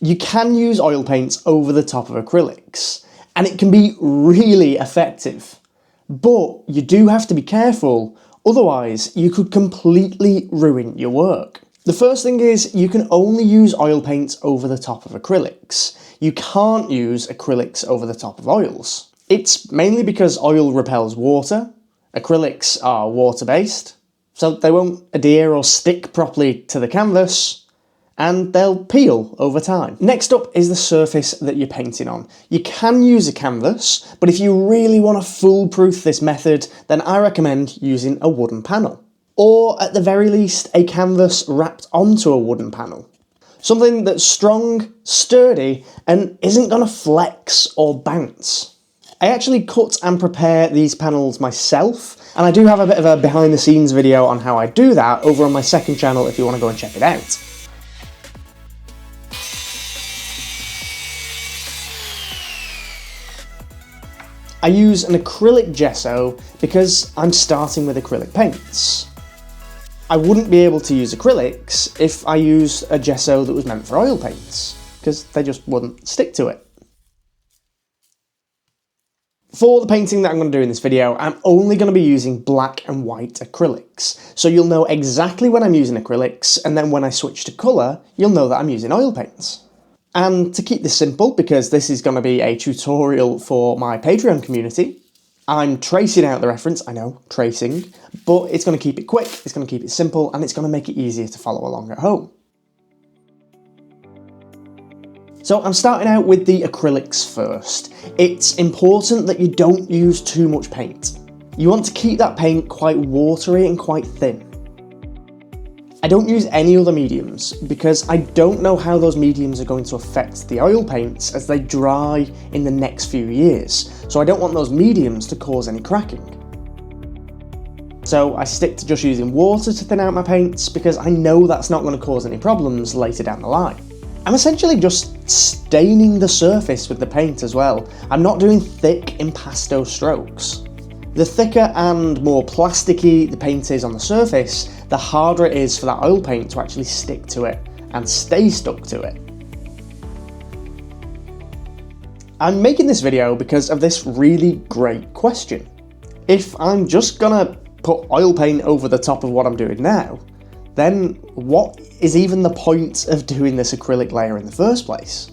You can use oil paints over the top of acrylics, and it can be really effective. But you do have to be careful, otherwise you could completely ruin your work. The first thing is, you can only use oil paints over the top of acrylics. You can't use acrylics over the top of oils. It's mainly because oil repels water, acrylics are water-based, so they won't adhere or stick properly to the canvas, and they'll peel over time. Next up is the surface that you're painting on. You can use a canvas, but if you really want to foolproof this method, then I recommend using a wooden panel. Or at the very least, a canvas wrapped onto a wooden panel. Something that's strong, sturdy, and isn't going to flex or bounce. I actually cut and prepare these panels myself, and I do have a bit of a behind the scenes video on how I do that over on my second channel if you want to go and check it out. I use an acrylic gesso because I'm starting with acrylic paints. I wouldn't be able to use acrylics if I used a gesso that was meant for oil paints, because they just wouldn't stick to it. For the painting that I'm going to do in this video, I'm only going to be using black and white acrylics, so you'll know exactly when I'm using acrylics, and then when I switch to colour, you'll know that I'm using oil paints. And to keep this simple, because this is going to be a tutorial for my Patreon community, I'm tracing out the reference, I know, tracing, but it's going to keep it quick, it's going to keep it simple, and it's going to make it easier to follow along at home. So I'm starting out with the acrylics first. It's important that you don't use too much paint. You want to keep that paint quite watery and quite thin. I don't use any other mediums because I don't know how those mediums are going to affect the oil paints as they dry in the next few years, so I don't want those mediums to cause any cracking. So I stick to just using water to thin out my paints because I know that's not going to cause any problems later down the line. I'm essentially just staining the surface with the paint as well. I'm not doing thick impasto strokes. The thicker and more plasticky the paint is on the surface, the harder it is for that oil paint to actually stick to it and stay stuck to it. I'm making this video because of this really great question. If I'm just gonna put oil paint over the top of what I'm doing now, then what is even the point of doing this acrylic layer in the first place?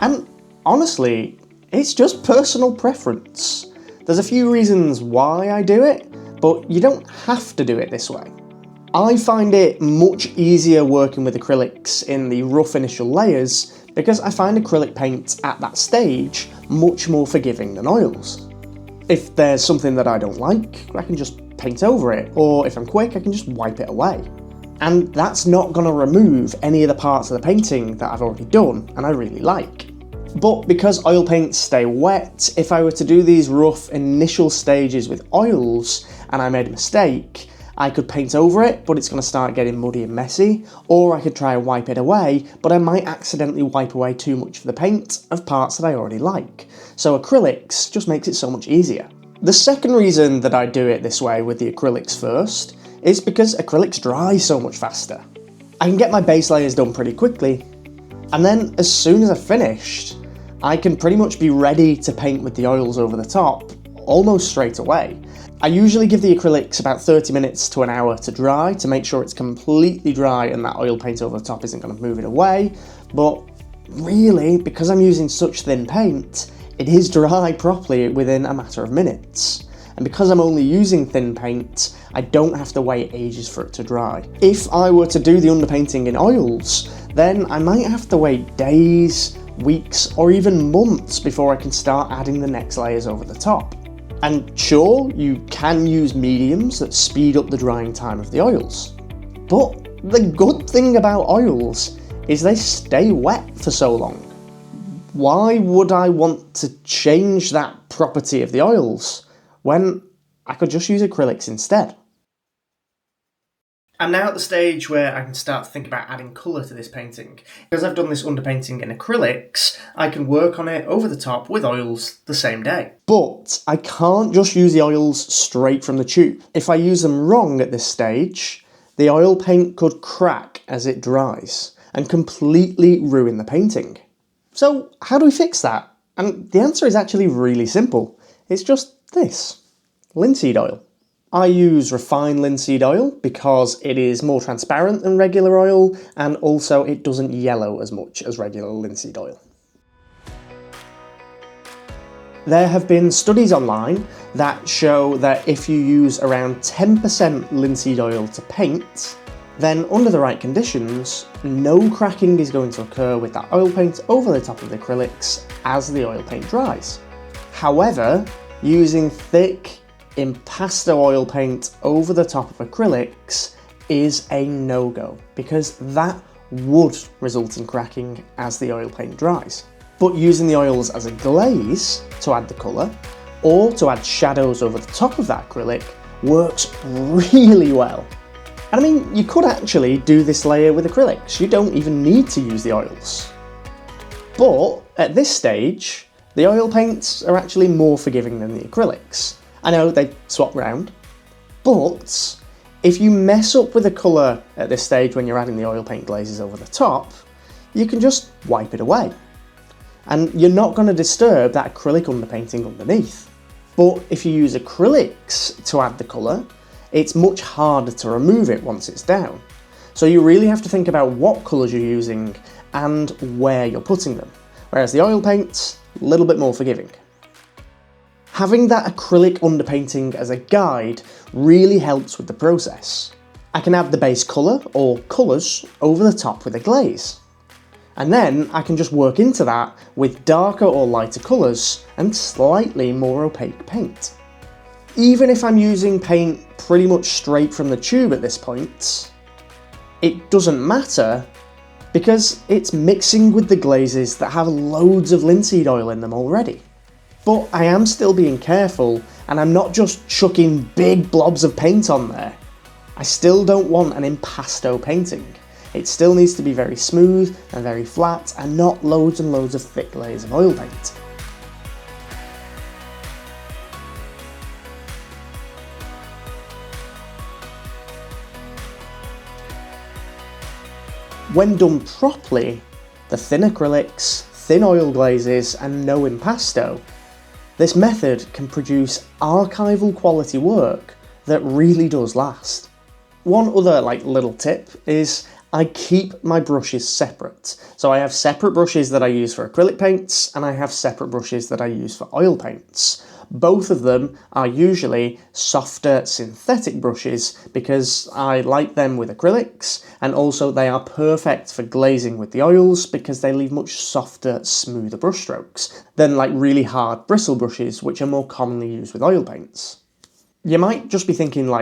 And honestly, it's just personal preference. There's a few reasons why I do it, but you don't have to do it this way. I find it much easier working with acrylics in the rough initial layers because I find acrylic paint at that stage much more forgiving than oils. If there's something that I don't like, I can just paint over it, or if I'm quick, I can just wipe it away. And that's not going to remove any of the parts of the painting that I've already done and I really like. But because oil paints stay wet, if I were to do these rough initial stages with oils and I made a mistake, I could paint over it, but it's going to start getting muddy and messy, or I could try and wipe it away, but I might accidentally wipe away too much of the paint of parts that I already like. So acrylics just makes it so much easier. The second reason that I do it this way with the acrylics first is because acrylics dry so much faster. I can get my base layers done pretty quickly, and then as soon as I've finished, I can pretty much be ready to paint with the oils over the top almost straight away. I usually give the acrylics about 30 minutes to an hour to dry to make sure it's completely dry and that oil paint over the top isn't going to move it away, but really, because I'm using such thin paint, it is dry properly within a matter of minutes. And because I'm only using thin paint, I don't have to wait ages for it to dry. If I were to do the underpainting in oils, then I might have to wait days, weeks, or even months before I can start adding the next layers over the top. And sure, you can use mediums that speed up the drying time of the oils. But the good thing about oils is they stay wet for so long. Why would I want to change that property of the oils when I could just use acrylics instead? I'm now at the stage where I can start to think about adding colour to this painting. Because I've done this underpainting in acrylics, I can work on it over the top with oils the same day. But I can't just use the oils straight from the tube. If I use them wrong at this stage, the oil paint could crack as it dries. and completely ruin the painting. So how do we fix that? And the answer is actually really simple. It's just this: linseed oil. I use refined linseed oil because it is more transparent than regular oil, and also it doesn't yellow as much as regular linseed oil. There have been studies online that show that if you use around 10% linseed oil to paint, then under the right conditions, no cracking is going to occur with that oil paint over the top of the acrylics as the oil paint dries. However, using thick, impasto oil paint over the top of acrylics is a no-go, because that would result in cracking as the oil paint dries. But using the oils as a glaze to add the colour, or to add shadows over the top of that acrylic, works really well. And I mean, you could actually do this layer with acrylics. You don't even need to use the oils. But at this stage, the oil paints are actually more forgiving than the acrylics. I know they swap round, but if you mess up with the colour at this stage when you're adding the oil paint glazes over the top, you can just wipe it away. And you're not going to disturb that acrylic underpainting underneath. But if you use acrylics to add the colour, it's much harder to remove it once it's down. So you really have to think about what colours you're using and where you're putting them. Whereas the oil paint's a little bit more forgiving. Having that acrylic underpainting as a guide really helps with the process. I can add the base colour or colours over the top with a glaze. And then I can just work into that with darker or lighter colours and slightly more opaque paint. Even if I'm using paint pretty much straight from the tube at this point, it doesn't matter because it's mixing with the glazes that have loads of linseed oil in them already. But I am still being careful, and I'm not just chucking big blobs of paint on there. I still don't want an impasto painting. It still needs to be very smooth and very flat, and not loads and loads of thick layers of oil paint. When done properly, the thin acrylics, thin oil glazes and no impasto, this method can produce archival quality work that really does last. One other little tip is I keep my brushes separate. So I have separate brushes that I use for acrylic paints, and I have separate brushes that I use for oil paints. Both of them are usually softer synthetic brushes because I like them with acrylics, and also they are perfect for glazing with the oils because they leave much softer, smoother brush strokes than really hard bristle brushes, which are more commonly used with oil paints. You might just be thinking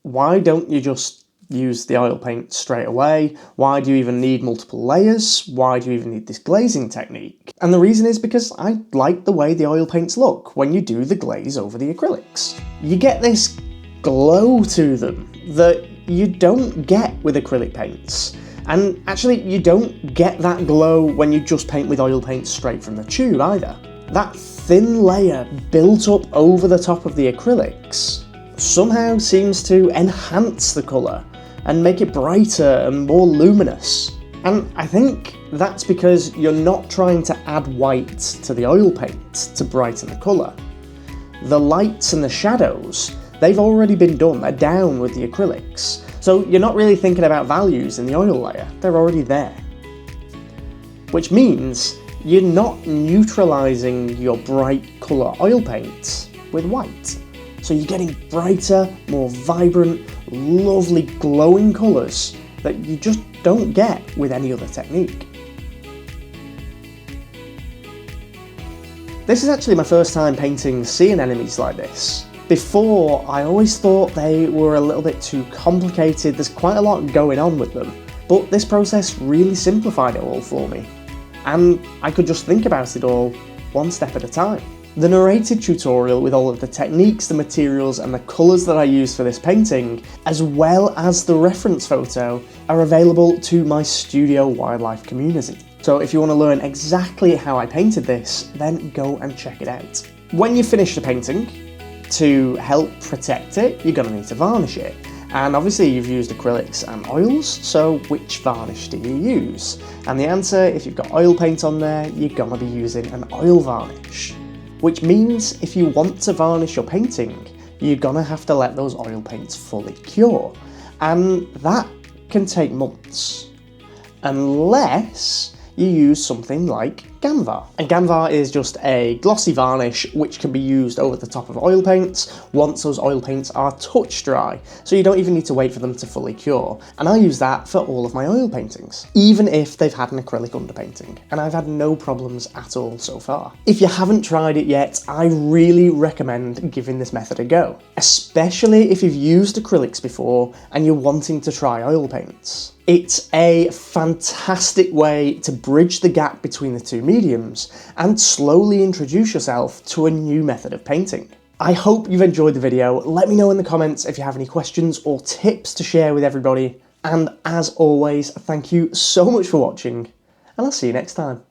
why don't you just use the oil paint straight away? Why do you even need multiple layers? Why do you even need this glazing technique? And the reason is because I like the way the oil paints look when you do the glaze over the acrylics. You get this glow to them that you don't get with acrylic paints. And actually, you don't get that glow when you just paint with oil paint straight from the tube either. That thin layer built up over the top of the acrylics somehow seems to enhance the colour and make it brighter and more luminous. And I think that's because you're not trying to add white to the oil paint to brighten the colour. The lights and the shadows, they've already been done, they're down with the acrylics. So you're not really thinking about values in the oil layer, they're already there. Which means you're not neutralising your bright colour oil paint with white. So you're getting brighter, more vibrant, lovely glowing colours that you just don't get with any other technique. This is actually my first time painting sea anemones like this. Before, I always thought they were a little bit too complicated, there's quite a lot going on with them, but this process really simplified it all for me. And I could just think about it all one step at a time. The narrated tutorial with all of the techniques, the materials and the colours that I use for this painting, as well as the reference photo, are available to my Studio Wildlife community. So if you want to learn exactly how I painted this, then go and check it out. When you finish the painting, to help protect it, you're going to need to varnish it. And obviously you've used acrylics and oils, so which varnish do you use? And the answer, if you've got oil paint on there, you're gonna be using an oil varnish. Which means if you want to varnish your painting, you're gonna have to let those oil paints fully cure. And that can take months. Unless you use something like Gamvar. And Gamvar is just a glossy varnish which can be used over the top of oil paints once those oil paints are touch dry, so you don't even need to wait for them to fully cure. And I use that for all of my oil paintings, even if they've had an acrylic underpainting, and I've had no problems at all so far. If you haven't tried it yet, I really recommend giving this method a go, especially if you've used acrylics before and you're wanting to try oil paints. It's a fantastic way to bridge the gap between the two mediums and slowly introduce yourself to a new method of painting. I hope you've enjoyed the video. Let me know in the comments if you have any questions or tips to share with everybody. And as always, thank you so much for watching, and I'll see you next time.